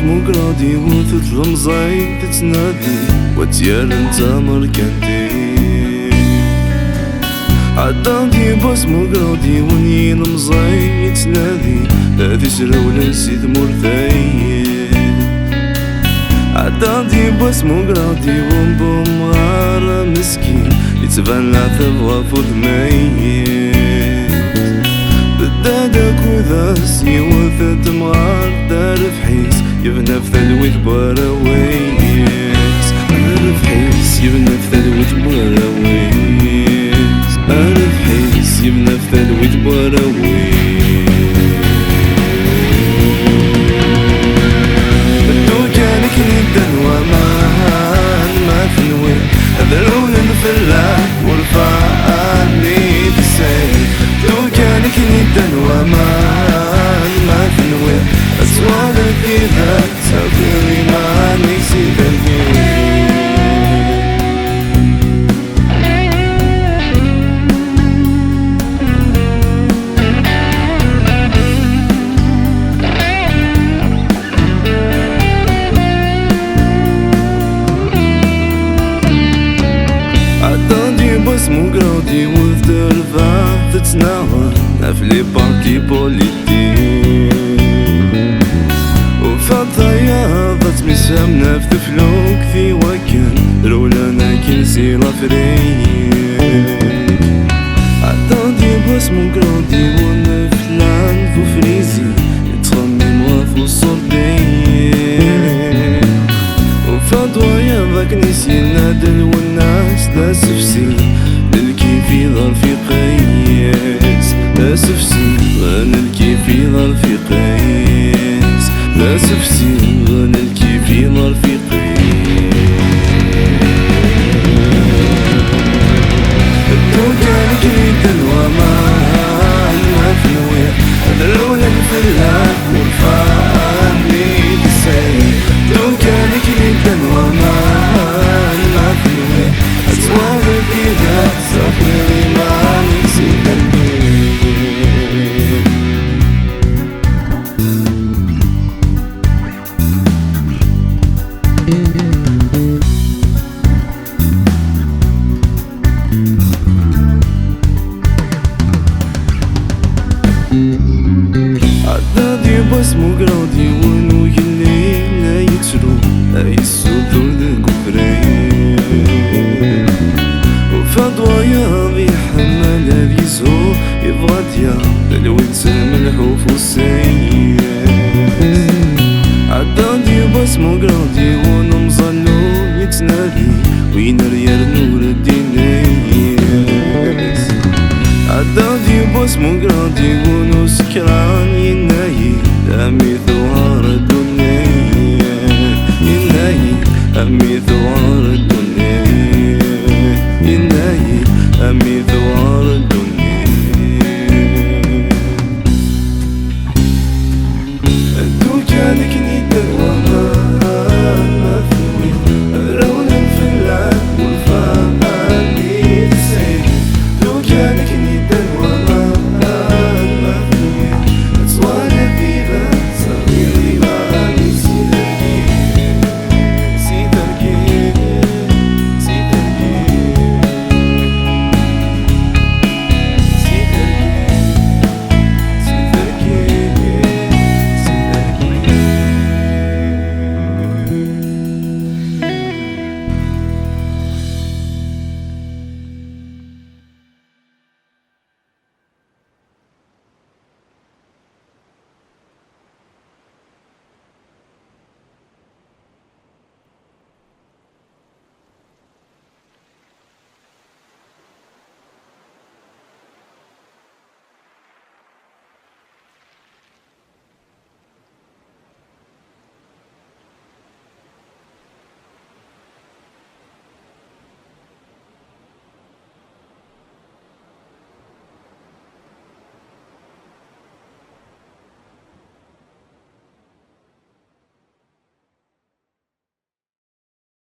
باسمو قرادي وثت المزاي تتنادي وتيال انت مركنتي عدادي باسمو قرادي ونين مزاي يتنادي لا تشرى ولا نسيت مرثاي عدادي باسمو قرادي ومبوم غار مسكين يتبان العتب غفو الميت بدادك وذاس يوثت مغار دار فحيس يبنى في ثلوث براويس عارف حيس يبنى في ثلوث براويس عارف حيس يبنى في ثلوث براويس بدو كانك ندا ومان ما تنوي هذا الأول نفلاح ورفعني بالسيف بدو كانك ندا ومان ما تنوي أسوال في ذات سافري ما نسيت الفيل عدادي باسمو قرادي وذدر فاق تتناغر نفلي بارتي بوليتيك وفضايا ضت مسامنا في تفلوك في وكن رولانا كنسي لافريك عدادي باسمو قرادي ونفلان فو فريزي يتخمم غافو الصردين وفضايا ضاك نسي نادل والناس لا سفسي للكيفي ظرفي قيس لا سفسي غانا الكيفي ظرفي قيس لا سفسي غانا الكيفي ظرفي قيس بدو كانك ندا ومان ما تنوي هذا الأولى نفلاح ورفعني بالسيف بدو كانك ندا ومان ما تنوي أسوال في ذات سافري ما نسيت البيت عدادي باسمو قرادي ونو يلي لا يتسلو لا يسودو ذاك وفرين وفضوايا ذي حمال اليسو يبغاتيا الويت الملحوف والسيس عدادي باسمو قرادي ونو مظلو يتنادي وين ريال نور الدينيس عدادي باسمو قرادي ونو سكران ينايي أمي ثوار الدنيا ينايي أمي